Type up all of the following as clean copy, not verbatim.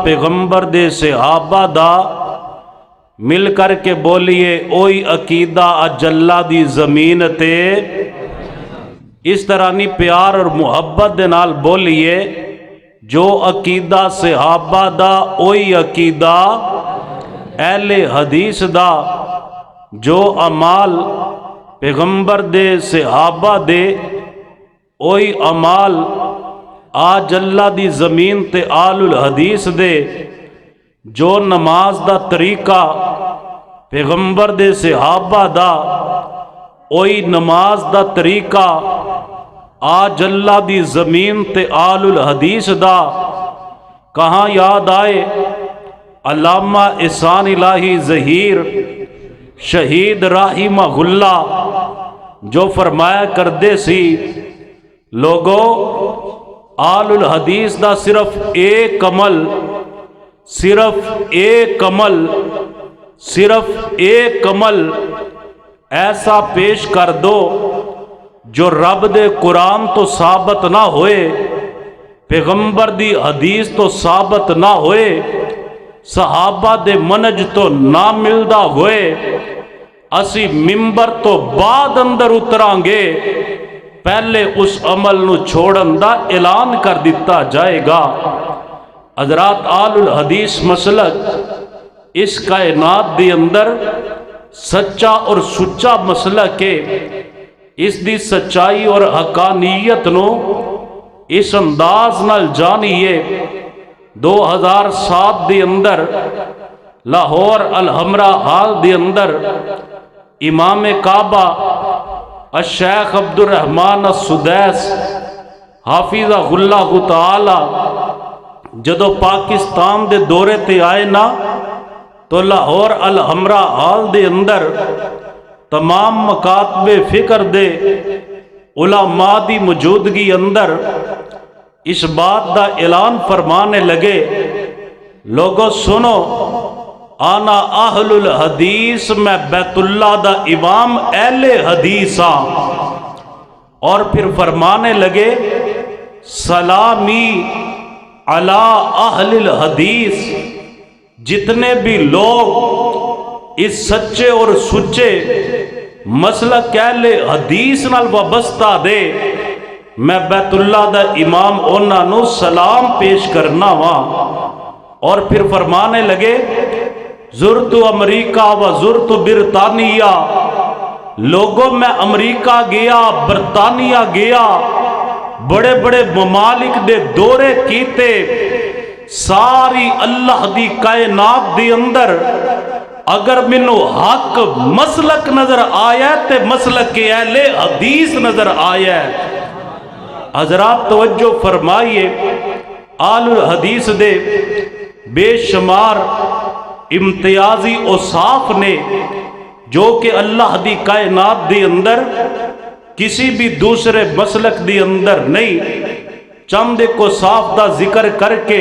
پیغمبر دے صحابہ دا مل کر کے بولیے اوئی عقیدہ اجلہ دی زمین تے اس طرح نہیں پیار اور محبت دے نال بولیے جو عقیدہ صحابہ دا اوئی عقیدہ اہل حدیث دا جو عمال پیغمبر دے صحابہ دے اوئی عمال آج اللہ دی زمین تے آل الحدیث دے جو نماز دا طریقہ پیغمبر دے صحابہ دا اوئی نماز دا طریقہ آج اللہ دی زمین تے آل الحدیث دا کہاں یاد آئے علامہ احسان الہی ظہیر شہید رحمہ اللہ جو فرمایا کردے سی لوگو آل الحدیث دا صرف ایک عمل ایسا پیش کر دو جو رب دے قرآن تو ثابت نہ ہوئے پیغمبر دی حدیث تو ثابت نہ ہوئے صحابہ دے منج تو نہ ملدا ہوئے اسی ممبر تو بعد اندر اتران گے پہلے اس عمل نو چھوڑن دا اعلان کر دیتا جائے گا۔ حضرات آل الحدیث مسلک اس کائنات دی اندر سچا اور سچا مسلک ہے، اس دی سچائی اور حقانیت نو اس انداز نال جانیے 2007 دی اندر لاہور الحمرہ ہال دی اندر امام کعبہ الشیخ عبد الرحمن السدیس حافظہ اللہ تعالی جدو پاکستان دے دورے تے آئے نا تو لاہور الحمرہ ہال دے اندر تمام مکاتب فکر دے علماء دی موجودگی اندر اس بات دا اعلان فرمانے لگے لوگو سنو آنا اہل الحدیث میں بیت اللہ دا امام اہل حدیث ہاں، اور پھر فرمانے لگے سلامی علی اہل الحدیث، جتنے بھی لوگ اس سچے اور سچے مسلک اہل حدیث نال وابستہ دے میں بیت اللہ دا امام انہاں نو سلام پیش کرنا وا۔ اور پھر فرمانے لگے زرت امریکہ و زرت برطانیہ، لوگوں میں امریکہ گیا برطانیہ گیا بڑے بڑے ممالک دے دورے کیتے، ساری اللہ دی کائنات دی اندر اگر منو حق مسلک نظر آیا تے مسلک اہل حدیث نظر آیا ہے۔ حضرات توجہ فرمائیے آل الحدیث دے بے شمار امتیازی اوصاف نے جو کہ اللہ دی کائنات دی اندر کسی بھی دوسرے مسلک دی اندر نہیں، چند کو صاف دا ذکر کر کے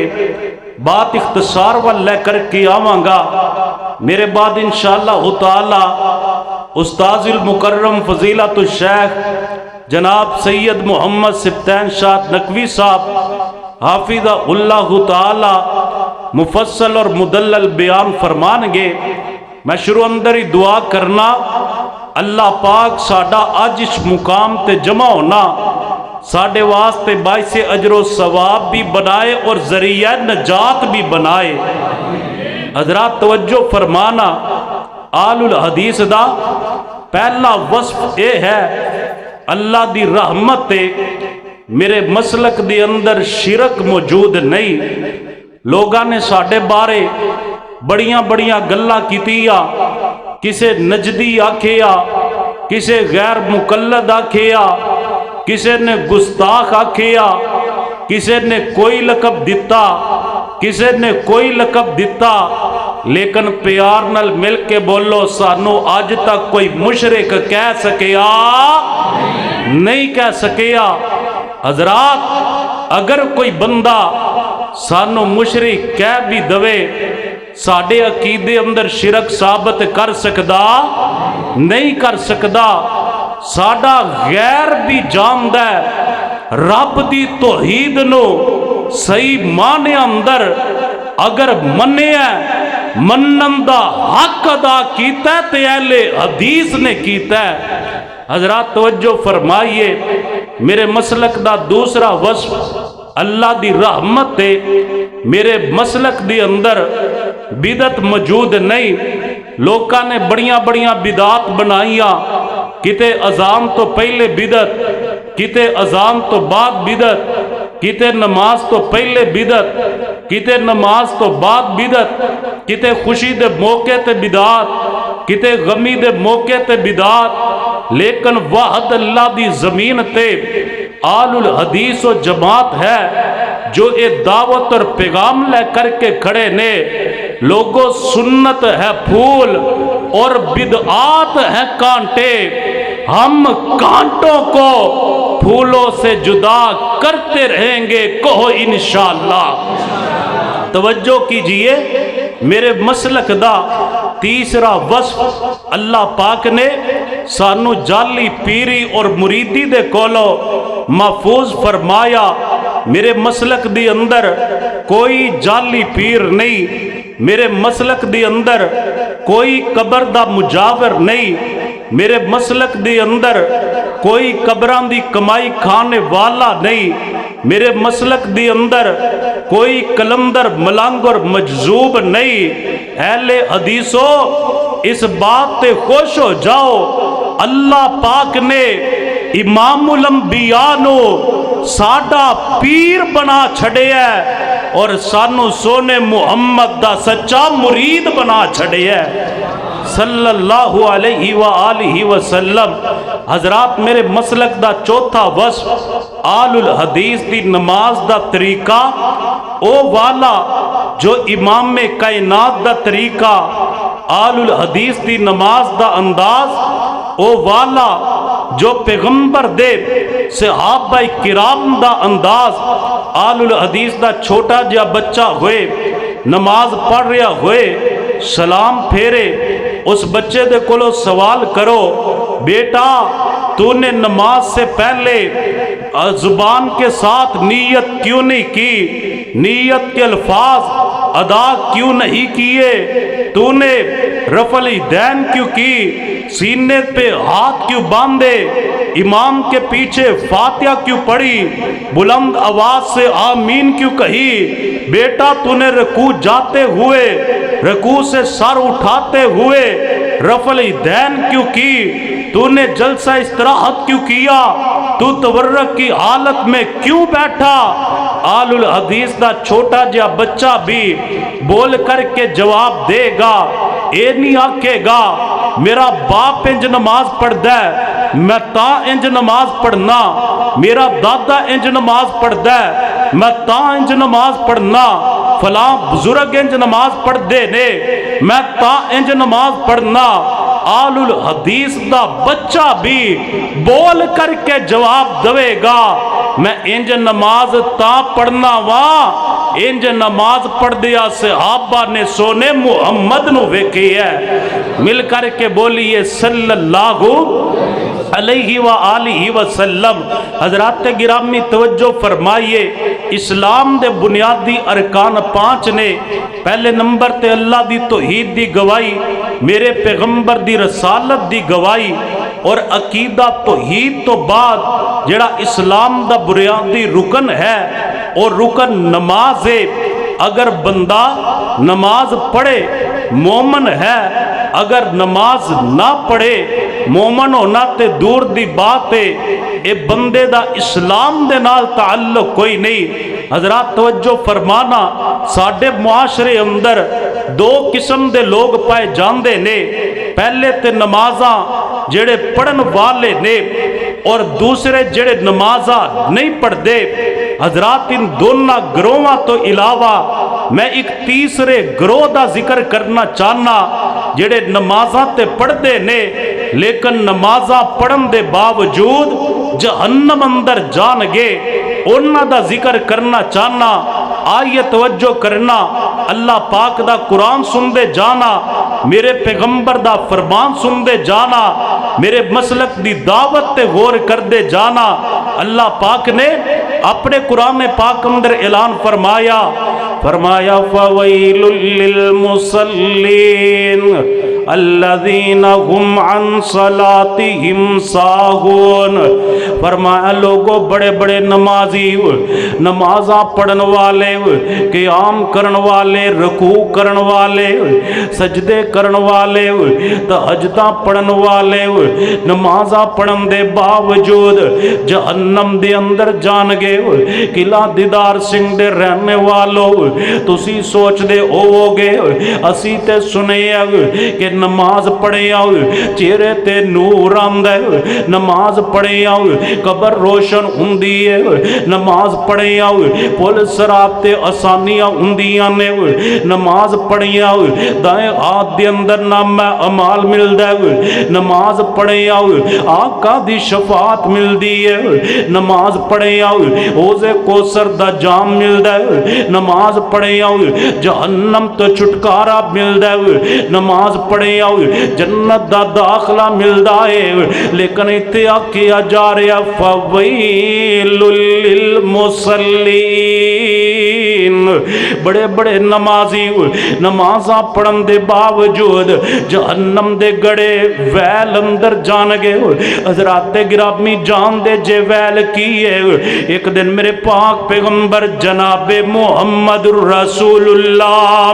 بات اختصار وال لے کر کے آواں گا۔ میرے بعد انشاءاللہ تعالی استاذ المکرم فضیلت الشیخ جناب سید محمد سبطین شاہ نقوی صاحب حافظہ اللہ تعالی مفصل اور مدلل بیان فرمان گے۔ میں شروع اندر ہی دعا کرنا اللہ پاک ساڈا آج اس مقام تے جمع ہونا ساڈے واسطے باعث اجر و ثواب بھی بنائے اور ذریعہ نجات بھی بنائے۔ حضرات توجہ فرمانا آل الحدیث دا پہلا وصف اے ہے اللہ دی رحمت تے میرے مسلک دی اندر شرک موجود نہیں۔ لوگاں نے ساڈے بارے بڑیاں بڑیاں گلاں کیتیاں، کسے نجدی آکھیا، کسے غیر مقلد آکھیا، کسے نے گستاخ آکھیا، کسے نے کوئی لقب دیتا، کسے نے کوئی لقب دیتا، لیکن پیار نال مل کے بولو سانو آج تک کوئی مشرک کہہ سکیا نہیں کہہ سکیا۔ حضرات اگر کوئی بندہ سانو مشرک کہہ بھی دوے ساڑے عقیدے اندر شرک ثابت کر سکدا نہیں کر سکدا۔ ساڑا غیر بھی جاندہ ہے رب دی توحید نو صحیح معنی اندر اگر منیا منن دا حق ادا کیتا تے اہل حدیث نے کیتا ہے۔ حضرات توجہ فرمائیے، میرے مسلک دا دوسرا وصف اللہ دی رحمت ہے۔ میرے مسلک دی اندر بدعت موجود نہیں۔ لوکاں نے بڑیاں بڑیاں بدعات بنائیاں، کتے اذان تو پہلے بدعت، کتے اذان تو بعد بدعت، کتے نماز تو پہلے بدعت، کتے نماز تو بعد بدعت، کتے خوشی دے موقع تے بدعات، کتے غمی دے موقع تے بدعات۔ لیکن واحد اللہ دی زمین تے آل الحدیث و جماعت ہے جو اے دعوت اور پیغام لے کر کے کھڑے نے، لوگوں سنت ہے پھول اور بدعات ہے کانٹے، ہم کانٹوں کو پھولوں سے جدا کرتے رہیں گے، کہو انشاءاللہ۔ توجہ کیجئے، میرے مسلک دا تیسرا وصف اللہ پاک نے سانو جعلی پیری اور مریدی دے کولو محفوظ فرمایا۔ میرے مسلک دی اندر کوئی جعلی پیر نہیں، میرے مسلک دی اندر کوئی قبر دا مجاور نہیں، میرے مسلک دی اندر کوئی قبران دی کمائی کھانے والا نہیں، میرے مسلک دی اندر کوئی کلندر ملنگ اور مجذوب نہیں۔ اہل حدیثو، اس بات تے خوش ہو جاؤ، اللہ پاک نے امام الانبیاء نو ساڈا پیر بنا چھڑے ہے اور سانو سونے محمد دا سچا مرید بنا چھڑے ہے صلی اللہ علیہ وآلہ وسلم۔ حضرات میرے مسلک دا چوتھا وصف آل الحدیث دی نماز دا طریقہ او والا جو امام کائنات دا طریقہ، آل الحدیث دی نماز دا انداز او والا جو پیغمبر دے صحابہ کرام دا انداز۔ آل الحدیث دا چھوٹا جا بچہ ہوئے، نماز پڑھ رہا ہوئے، سلام پھیرے، اس بچے دے کولو سوال کرو، بیٹا تو نے نماز سے پہلے زبان کے ساتھ نیت کیوں نہیں کی، نیت کے الفاظ ادا کیوں نہیں کیے، تو نے رفع الیدین کیوں کی، سینے پہ ہاتھ کیوں باندھے، امام کے پیچھے فاتحہ کیوں پڑھی، بلند آواز سے آمین کیوں کہی، بیٹا تو نے رکوع جاتے ہوئے، رکوع سے سر اٹھاتے ہوئے رفع الیدین کیوں کی، تو نے جلسہ استراحت کیوں کیا، تو تورک کی حالت میں کیوں بیٹھا۔ آل الحدیث دا چھوٹا جا بچہ بھی بول کر کے جواب دے گا، اے نہیں آکے گا میرا باپ انج نماز پڑھ دے، میں تا انج نماز پڑھنا، میرا دادا انج نماز پڑھ دے، میں تا انج نماز پڑھنا، فلاں بزرگ انج نماز پڑھ دے نے، میں تا انج نماز پڑھنا۔ آل الحدیث دا بچہ بھی بول کر کے جواب دوے گا، میں انج نماز تا پڑھنا وا انج نماز پڑھ دیا صحابہ نے سونے محمد نو ویکھی ہے۔ مل کر کے بولیے صلی اللہ علیہ وآلہ وسلم۔ حضرات گرامی توجہ فرمائیے، اسلام دے بنیادی ارکان 5 نے، پہلے نمبر تے اللہ دی توحید دی گواہی، میرے پیغمبر دی رسالت دی گواہی، اور عقیدہ توحید تو بعد جڑا اسلام دا بنیادی رکن ہے اور رکن نماز ہے۔ اگر بندہ نماز پڑھے مومن ہے، اگر نماز نہ پڑھے مومن ہونا تے دور دی بات ہے، اے بندے دا اسلام دے نال تعلق کوئی نہیں۔ حضرات توجہ فرمانا، ساڈے معاشرے اندر 2 قسم دے لوگ پائے جاندے نے، پہلے تے نمازاں جڑے پڑھن والے نے اور دوسرے جڑے نمازاں نہیں پڑھ دے۔ حضرات ان دونوں گروہاں تو علاوہ میں ایک تیسرے گروہ دا ذکر کرنا چاہنا، جڑے نمازاں تے پڑھ دے نے لیکن نمازاں پڑھن دے باوجود جہنم اندر جان گے، انہاں دا ذکر کرنا چاہنا۔ آئیے توجہ کرنا، اللہ پاک دا قرآن سن دے جانا، میرے پیغمبر دا فرمان سن دے جانا، میرے مسلک دی دعوت تے غور کر دے جانا۔ اللہ پاک نے اپنے قرآن پاک اندر اعلان فرمایا، فرمایا فویل للمصلین الذین هم عن صلاتهم ساہون، فرمایا لوگوں بڑے بڑے نمازی نمازاں پڑھن والے قیام کرن والے رکوع کرن والے سجدے کرن والے تہجداں پڑھن والے نمازاں پڑھن دے باوجود جہنم دے اندر جان گے۔ قلعہ دیدار سنگھ دے رہنے والوں تسی سوچ دے ہوو گے اسی تے سنے کہ نماز پڑھے آؤ چہرے تے نور آمد ہے، نماز پڑھے آؤ قبر روشن ہوندی ہے، نماز پڑھے آؤ پل صراط تے آسانیاں ہوندیاں نے، نماز پڑھے آؤ دائیں ہاتھ دے اندر نام اعمال ملدا ہے، نماز پڑھے آؤ آقا دی شفاعت ملدی ہے، نماز پڑھے آؤ حوض کوثر دا جام ملدا ہے، نماز پڑھے آؤ جہنم تو چھٹکارا ملدا ہے، نماز پڑھے آؤ جنت دا داخلہ ملدا ہے۔ لیکن اتیا کیا جا رہا فویل للمصلین، بڑے بڑے نمازی نمازاں پڑھن دے باوجود جہنم دے گڑے ویل اندر جان گے۔ حضرات گرامی جان دے جے ویل کی ہے، ایک دن میرے پاک پیغمبر جناب محمد رسول اللہ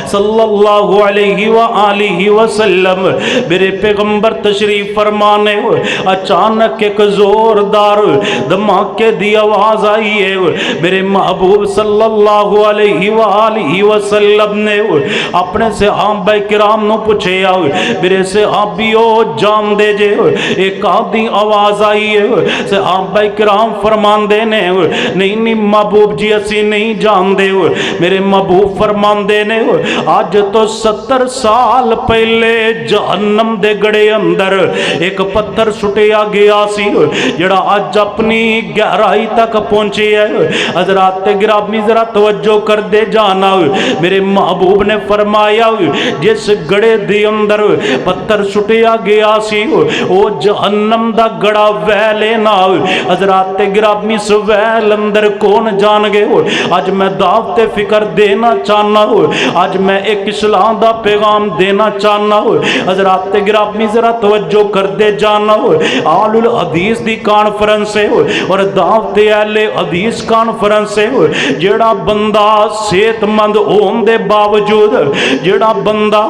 صلی اللہ علیہ وآلہ وسلم میرے پیغمبر تشریف فرمانے، اچانک ایک زوردار دھماکے دی آواز آئی ہے۔ میرے محبوب صلی اللہ علیہ وآلہ وسلم نے اپنے صحابہ کرام نو پوچھے میرے صحابیو جان دے جے ایک آدھی آواز آئی ہے۔ صحابہ کرام فرمان دینے نہیں محبوب جی اسی نہیں جان دے۔ میرے محبوب فرمان دینے آج تو 70 سال پہلے جہنم دے گڑے اندر ایک پتھر سٹیا گیا سی جڑا آج اپنی گہرائی تک پہنچی ہے۔ حضرات گرامی ذرا توجہ کر دے جانا، میرے محبوب نے فرمایا جس گڑے دے اندر پتھر سٹیا گیا سی وہ جہنم دا گڑا ویلے نا۔ حضرات گرامی اس ویل اندر کون جان گے؟ آج میں دعوت فکر دینا چاہنا ہوں، آج میں ایک اسلام دا پیغام دینا چاہنا ہوں۔ حضرات گرامی ذرا توجہ کر دے جانا ہو، آل الحدیث دی کانفرنس ہے اور دعوت اہل حدیث کانفرنس ہے۔ جڑا بندہ صحت مند ہون دے باوجود، جڑا بندہ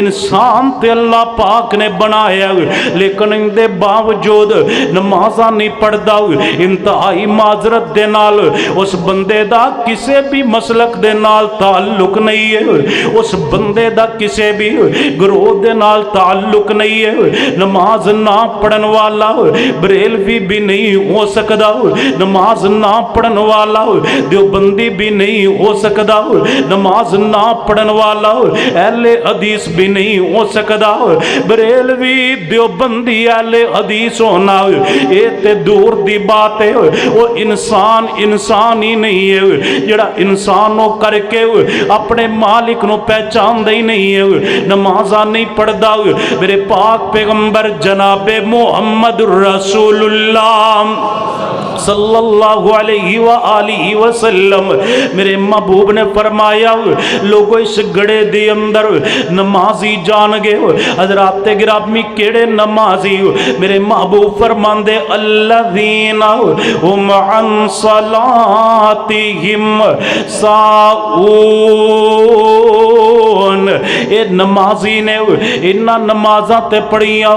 انسان تے اللہ پاک نے بنایا لیکن ان دے باوجود نمازاں نہیں پڑھدا، انتہائی معذرت دے نال اس بندے دا کسے بھی مسلک دے نال تعلق نہیں ہے، اس بندے دا کسے بھی گروہ دے نال تعلق نہیں ہے۔ نماز نہ پڑھن والا بریلوی بھی نہیں ہو سکدا، نماز نہ پڑھن والا دیوبندی بھی نہیں ہو سکدا، نماز نہ پڑھن والا اہل حدیث بھی نہیں ہو سکدا۔ بریلوی دیوبندی اہل حدیث ہونا یہ تے دور دی بات ہے، وہ انسان ہی نہیں ہے جڑا انسانوں کر کے اپنے مالک نو پہچان دے نہیں ہے، نمازاں نہیں پڑھدا۔ میرے پاک پیغمبر جناب محمد رسول اللہ صلی اللہ علیہ وآلہ وسلم میرے محبوب نے فرمایا لوگوں اس گڑے دے اندر نمازی جان گے۔ حضرات گرامی کیڑے نمازی؟ میرے محبوب فرماندے الذین هم عن صلاتهم ساہون، اے نمازی نے انہاں نمازاں تے پڑھیاں،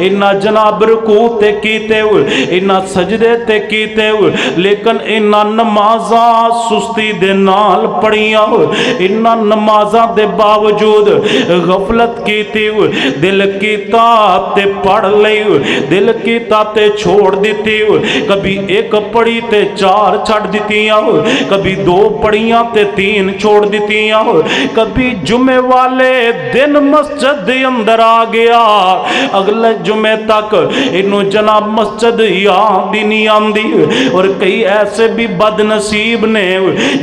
انہاں جناب رکوع تے کیتے، انہاں سجدے تے کیتے، لیکن انہاں نمازاں سستی دے نال پڑھیاں، انہاں نمازاں دے باوجود غفلت کیتی، دل کیتا تے پڑھ لئی، دل کیتا تے چھوڑ دیتی، کبھی ایک پڑھی تے 4 چھڑ دیتیاں، کبھی 2 پڑھیاں تے 3 چھوڑ دیتیاں، کبھی جمعہ والے دن مسجد دے اندر آ گیا، اگلے جمعے تک انہوں جناب مسجد یاد ہی نہیں آندی۔ اور کئی ایسے بھی بد نصیب نے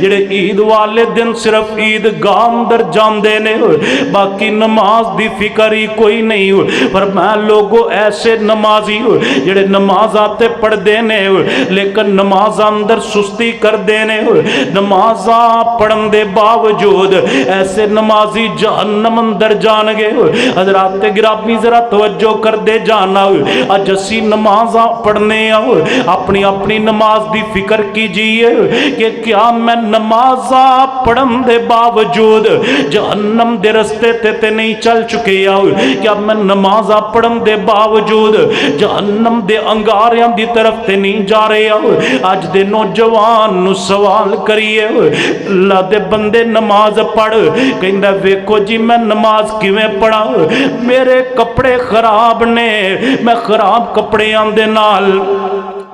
جڑے عید والے دن صرف عید گاہ اندر جاندے نے، باقی نماز دی فکر ہی کوئی نہیں۔ پر میں لوگوں ایسے نمازی جڑے نمازاں تے پڑھ دے نے لیکن نماز اندر سستی کر دینے، نمازاں پڑھن دے باوجود ایسے نمازی جہنم اندر جان گے۔ حضرات گرامی ذرا توجہ کر دے جانا، اج اسی نمازاں پڑھنے اپنی اپنی نماز دی فکر کیجئے کہ کیا میں نمازاں پڑھن دے باوجود جہنم دے رستے تے نہیں چل چکے، کیا میں نمازاں پڑھن دے باوجود جہنم دے انگاریاں دی طرف تے نہیں جا رہے ہو۔ آج دے نوجوان نو سوال کریے، اللہ دے بندے نماز پڑھ، کہندا ویکھو جی میں نماز کیویں پڑھا، میرے کپڑے خراب نے، میں خراب کپڑیاں دے نال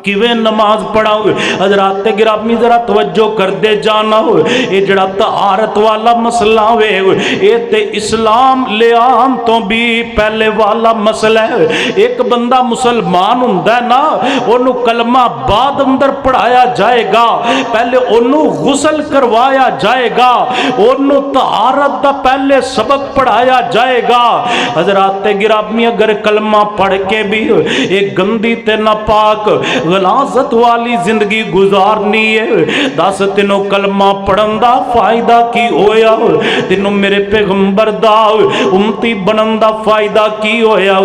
کیویں نماز پڑھا۔ حضرات گرامی ذرا توجہ کر دے جانا، یہ جڑا طہارت والا مسئلہ ہوئے یہ تے اسلام لے آن تو بھی پہلے والا مسئلہ ہے۔ ایک بندہ مسلمان ہوندا ہے نا، انہوں کلمہ بعد اندر پڑھایا جائے گا، پہلے انہوں غسل کروایا جائے گا، انہوں طہارت دا پہلے سبق پڑھایا جائے گا۔ حضرات گرامی اگر کلمہ پڑھ کے بھی ایک گندی تے ناپاک غلاظت والی زندگی گزارنی ہے، دس تینوں کلمہ پڑھن دا فائدہ کی ہویا، تینوں میرے پیغمبر دا امتی بنن دا فائدہ کی ہویا۔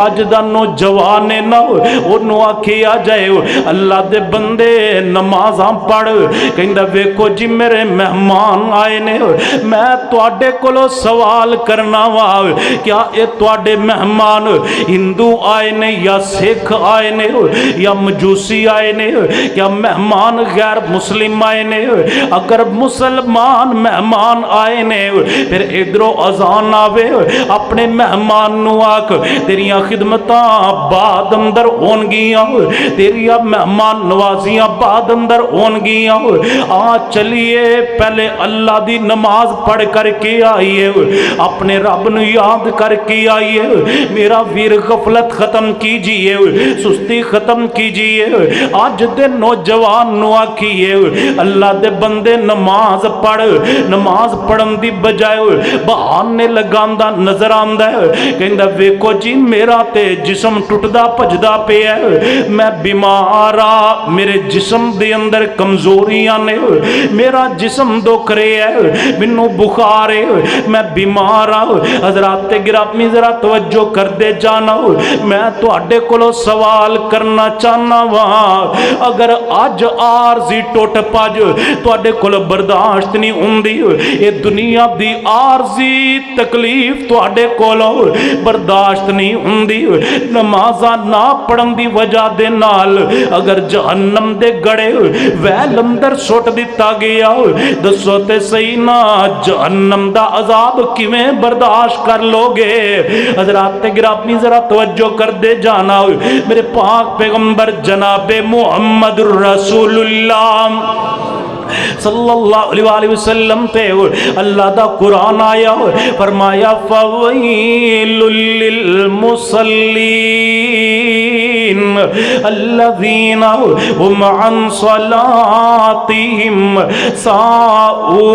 اج دا نوجوان نہ انہوں آکھیا جائے اللہ دے بندے نمازاں پڑھ، کہندا ویکھو جی میرے مہمان آئے نے، میں تواڈے کولوں سوال کرنا وا، کیا اے تواڈے مہمان ہندو آئے نے یا سکھ آئے نے یا مجوسی آئے نے، کیا مہمان غیر مسلم آئے نے؟ اگر مسلمان مہمان آئے نے پھر ادھروں اذان آوے، اپنے مہمان نو آکھ تیریاں خدمتاں بعد اندر ہون گیاں، تیریاں مہمان نوازیاں بعد اندر ہون گیاں، آ چلیے پہلے اللہ دی نماز پڑھ کر کے آئیے، اپنے رب نو یاد کر کے آئیے، میرا ویر غفلت ختم کیجئے، سستی ختم کیجئے۔ آج دے نوجوان نو آکھیے اللہ دے بندے نماز پڑھ، نماز پڑھن دی بجائے بہانے لگاندا نظر آندا ہے، کہندا ویکھو جی میرا تے جسم ٹٹدا بھجدا پیا ہے، میں بیمار آ، میرے جسم دے اندر کمزوریاں نے، میرا جسم دکھ رہا ہے، مینوں بخار ہے، میں بیمار آ۔ حضرات گرامی ذرا توجہ کر دے جانا، میں تواڈے کولوں سوال کرنا چاہنا وا، اگر اج عارضی ٹوٹ پج تواڈے کول برداشت نہیں ہوندی، یہ دنیا دی عارضی تکلیف تواڈے کولوں برداشت نہیں ہوندی، نمازاں نہ پڑھن دی وجہ دے نال اگر جہنم دے گڑے ویل اندر سٹ دتا گیا، دسو تے صحیح نا جہنم دا عذاب کیویں برداشت کر لو گے؟ حضرات گرامی ذرا توجہ کر دے جانا، میرے پاک پیغمبر جناب محمد رسول اللہ صلی اللہ علیہ وآلہ وسلم تے اللہ دا قرآن آیا، فرمایا فویل للمصلین الذین هم عن صلاتهم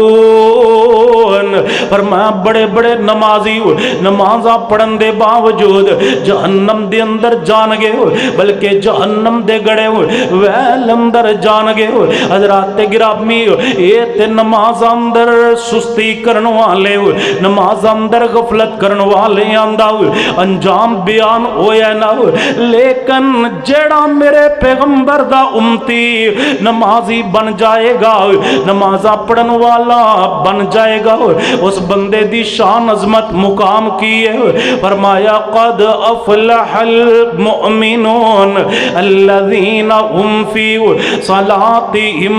ساہون، فرمایا بڑے بڑے نمازی نمازاں پڑھن دے باوجود جہنم دے اندر جان گے، بلکہ جہنم دے گڑے ویل اندر جان گے۔ حضرات گرامی یہ تے نماز اندر سستی کرن والے، نماز اندر غفلت کرن والے آندا انجام بیان ہویا نہ، لیکن جیڑا میرے پیغمبر دا امتی نمازی بن جائے گا، نمازاں پڑھن والا بن جائے گا، اس بندے دی شان عظمت مقام کی ہے، فرمایا قد افلح المؤمنون الذین هم فی صلاتهم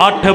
8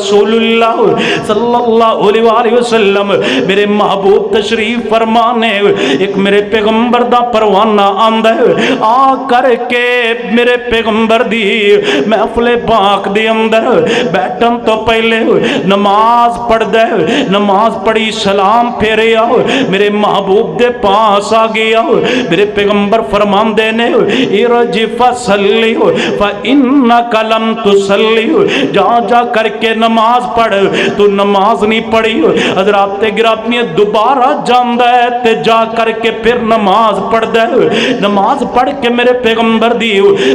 رسولullah sallallahu alaihi wasallam میرے محبوب تشریف فرمانے ایک میرے پیغمبر دا پروانہ آندا ہے آ کر کے میرے پیغمبر دی محفل پاک دے اندر بیٹھن تو پہلے نماز پڑھ دے نماز پڑھی سلام پھیریا میرے محبوب دے پاس آ گیا میرے پیغمبر فرماندے نے ارجع فصلی فإنک لم تصلی جا جا کر کے نماز پڑھ تو نماز نہیں پڑھی حضرات گرامی دوبارہ جاندہ ہے تے جا کر کے پھر نماز پڑھ دے نماز پڑھ کے میرے پیغمبر دی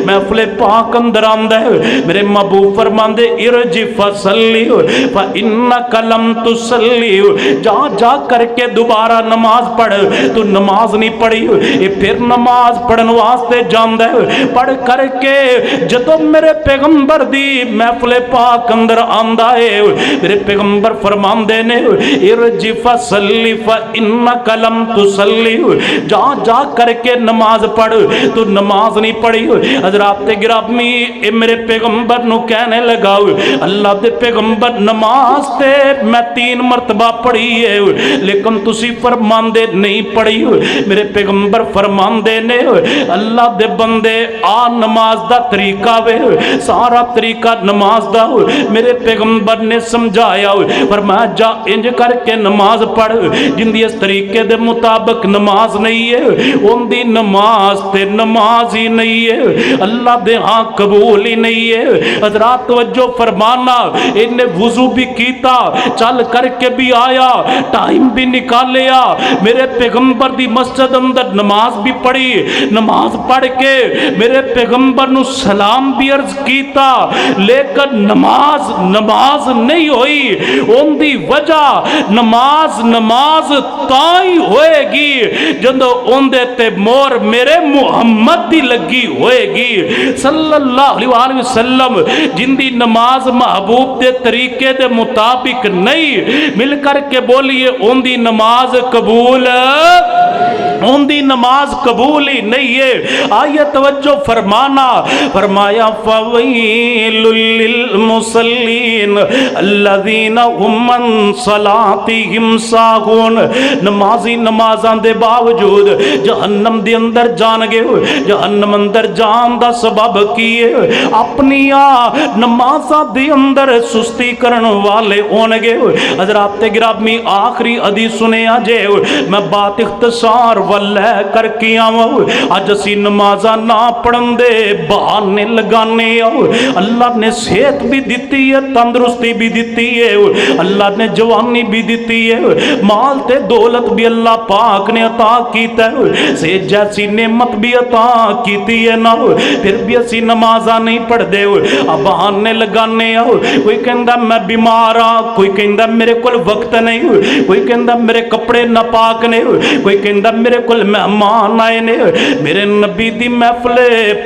محفل پاک اندر آندہ ہے میرے محبوب فرماندے ارجع فصلی فإنک لم تصلی جا جا کر کے دوبارہ نماز پڑھ تو نماز نہیں پڑھی یہ پھر نماز پڑھن واسطے جاندہ ہے پڑھ کر کے جدو میرے پیغمبر دی محفل پاک اندر آندہ ہے میرے پیغمبر فرماندے نے ارجع فصلی فإنک لم تصلی جا جا کر کے نماز پڑھ تو نماز نہیں پڑھی حضرات گرامی اے میرے پیغمبر نو کہنے لگا اللہ دے پیغمبر نماز تے میں 3 مرتبہ پڑھی ہے لیکن تسی فرماندے نہیں پڑھی میرے پیغمبر فرماندے نے اللہ دے بندے آ نماز دا طریقہ وے سارا طریقہ نماز دا میرے پیغمبر نے سمجھایا فرمایا جا انج کر کے نماز پڑھ جن دی اس طریقے دے مطابق نماز نہیں ہے ان دی نماز تے نماز ہی نہیں ہے اللہ دے ہاں قبول ہی نہیں ہے حضرات توجہ فرمانا انہیں وضو بھی کیتا چل کر کے بھی آیا ٹائم بھی نکالیا میرے پیغمبر دی مسجد اندر نماز بھی پڑھی نماز پڑھ کے میرے پیغمبر نو سلام بھی عرض کیتا لیکن نماز نہیں ہوئی ان دی وجہ نماز تائی ہوئے گی جندو ان دیتے مور میرے محمد دی لگی ہوئے گی صلی اللہ علیہ وسلم جن دی نماز محبوب دے طریقے دے مطابق نہیں مل کر کے بولیے ان دی نماز قبول ہی نہیں ہے آئیے توجہ فرمانا فرمایا فویل للمصلین الذین هم عن صلاتهم ساہون نمازی نمازاں دے باوجود جہنم دے اندر جان گئے جہنم اندر جان دا سبب کیے اپنی نمازاں دے اندر سستی کرن والے ہون گئے حضرات گرامی آخری حدیث سنے آجے میں بات اختصار واللہ کر کے آؤں آج اسی نمازاں نہ پڑھن دے بہانے لگانے اللہ نے صحت بھی دیتی ہے تندرستی بھی دیتی ہے اللہ نے جوانی بھی دیتی ہے مال تے دولت بھی اللہ پاک نے عطا کیتا ہے سے جیسی نعمت بھی عطا کیتی ہے نا پھر بھی اسی نمازاں نہیں پڑھ دے اب بہانے لگانے کوئی کہندا میں بیمار ہاں کوئی کہندا میرے کول وقت نہیں کوئی کہندا میرے کپڑے ناپاک نے کوئی کہندا میرے کول مہمان آئے نے میرے نبی دی محفل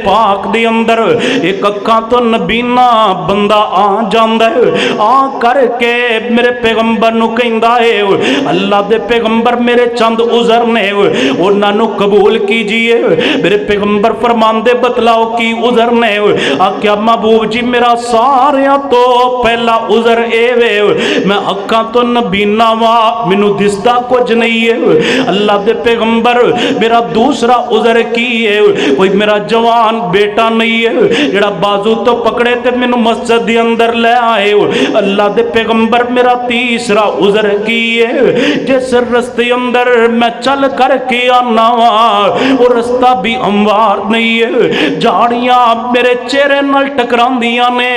پاک دی اندر ایک اکھاں تو نبینا بندہ آ جاندا ہے آ کر کے میرے پیغمبر نو کہندا ہے اللہ دے پیغمبر میرے چند عذر نے انہاں نو قبول کیجئے میرے پیغمبر فرماندے بتلاؤ کی عذر نے آکھیا محبوب جی میرا ساریاں تو پہلا عذر اے وے میں اکھاں تو نبینا وا مینوں دسدا کچھ نہیں ہے اللہ دے پیغمبر میرا دوسرا عذر کی ہے کوئی میرا جوان بیٹا نہیں ہے جڑا بازو تو پکڑے تے مینوں مسجد دی اندر لے آئے اللہ دے پیغمبر میرا تیسرا عذر کی ہے جس رستے اندر میں چل کر کے آنا وہ رستہ بھی ہموار نہیں ہے جھاڑیاں میرے چہرے نال ٹکراندیاں نے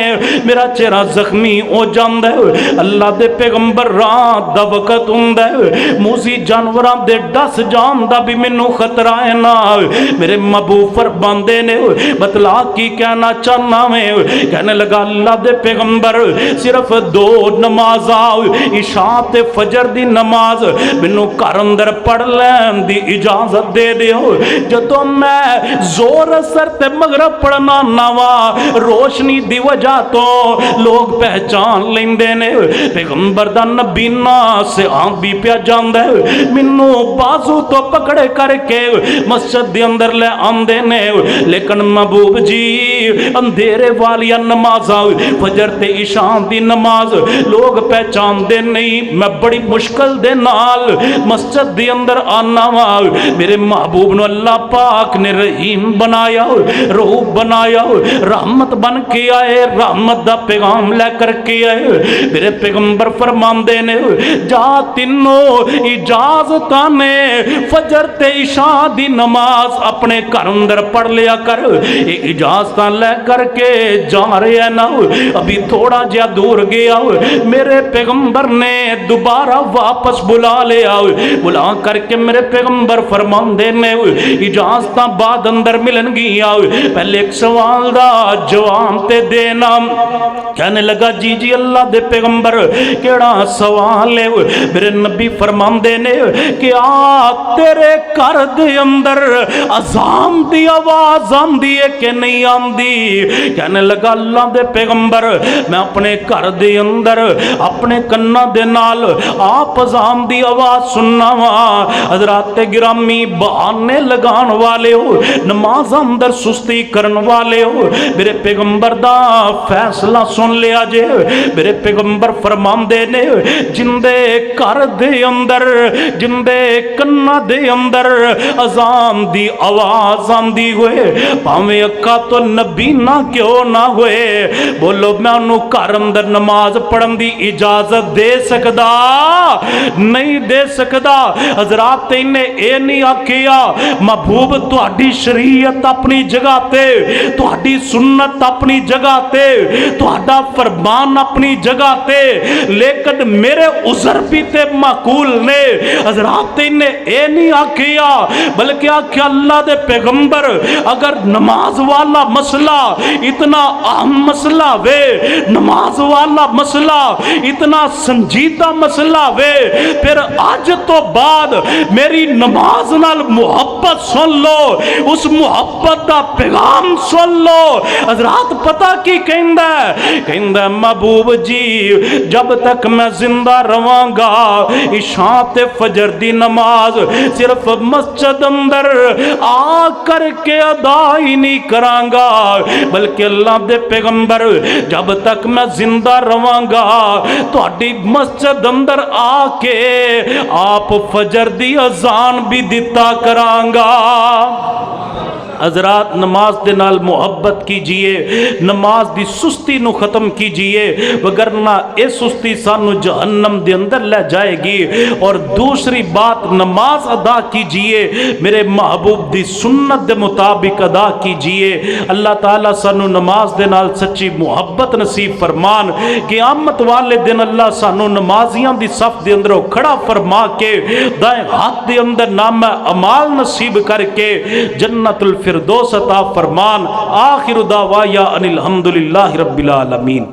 میرا چہرہ زخمی ہو جاندا ہے اللہ دے پیغمبر رات دا وقت ہوندا ہے موسی جانوراں دے ڈس جان دا بھی مینوں خطرہ ہے نا میرے محبوب فرماندے نے بتلا کی کہنا چاہنا میں کہنے لگا اللہ دے پیغمبر صرف 2 نمازاں عشاء تے فجر دی نماز مینوں گھر اندر پڑھ لین دی اجازت دے دیو جدوں میں زور اثر تے مغرب پڑھنا نوا روشنی دی وجہ تو لوگ پہچان لیندے نے پیغمبر دا نبینا سے آن بھی پیا جاندا ہے مینوں بازو تو پکڑے کر کے مسجد دے اندر لے آندے نے، لیکن محبوب جی اندھیرے والی نماز فجر تے عشاء دی نماز لوگ پہچان دے نہیں، میں بڑی مشکل دے نال مسجد دے اندر آنا وا، میرے محبوب نو اللہ پاک نے رحیم بنایا، رؤوف بنایا، رحمت بن کے آئے، رحمت دا پیغام لے کر کے آئے۔ میرے پیغمبر فرماندے نے جا تینوں اجازتاں نے فجر تے عشاء دی نماز اپنے گھر اندر پڑھ لیا کر، اجازتاں لے کر کے جا رہے نا، ابھی تھوڑا جہا دور گیا میرے پیغمبر نے دوبارہ واپس بلا لیا، بلا کر کے میرے پیغمبر فرماندے نے اجازتاں بعد اندر ملن گیا، پہلے ایک سوال دا جواب تے دینا۔ کہنے لگا جی جی اللہ دے پیغمبر کیڑا سوال ہے؟ میرے نبی فرماندے نے کہ تیرے گھر دے اندر اذان دی آواز آندی ہے کہ نہیں آندی؟ کہنے لگا اللہ دے پیغمبر میں اپنے گھر دے اندر اپنے کنا دے نال آپ اذان دی آواز سننا وا۔ حضرات گرامی بہانے لگان والے ہو، نماز اندر سستی کرن والے ہو، میرے پیغمبر دا فیصلہ سن لیا جے۔ میرے پیغمبر فرماندے نے جندے گھر دے اندر جندے کنا دے اندر اذان دی آواز آندی ہوئے پاویں اکا تو نبی نہ کیوں نہ ہوئے، بولو میں انہوں گھر اندر نماز پڑھن دی اجازت دے سکدا؟ نہیں دے سکدا۔ حضرات انہیں اے نہیں آکھیا محبوب تہاڈی شریعت اپنی جگہ تے، تہاڈی سنت اپنی جگہ تے، تہاڈا فرمان اپنی جگہ تے، لیکن میرے عذر بھی تے معقول نے۔ حضرات انہیں اے نہیں آکھیا بلکہ آکھیا اللہ دے پیغمبر اگر نماز والا مسئلہ اتنا اہم مسئلہ وے، نماز والا مسئلہ اتنا سنجیدہ مسئلہ وے، پھر آج تو بعد میری نماز نال محبت سن لو، اس محبت دا پیغام سن لو۔ حضرات پتہ کی کہندا ہے؟ کہندا محبوب جی جب تک میں زندہ رواں گا عشاء تے فجر دی نماز صرف مسجد اندر آ کر کے ادا ہی نہیں کراں گا، بلکہ اللہ دے پیغمبر جب تک میں زندہ رواں گا تہاڈی مسجد اندر آ کے آپ فجر دی اذان بھی دتا کراں گا۔ حضرات نماز دے نال محبت کیجئے، نماز دی سستی نو ختم کیجئے، وگرنہ اے سستی سانو جہنم دے اندر لے جائے گی۔ اور دوسری بات نماز ادا کیجئے، میرے محبوب دی سنت دے مطابق ادا کیجئے۔ اللہ تعالیٰ سانو نماز دے نال سچی محبت نصیب فرمان، قیامت والے دن اللہ سانو نمازیاں دی صف دے اندر کھڑا فرما کے دائیں ہاتھ دے اندر نام اعمال نصیب کر کے جنت الفردوس عطا فرمان۔ آخر دعوایا ان الحمدللہ رب العالمین۔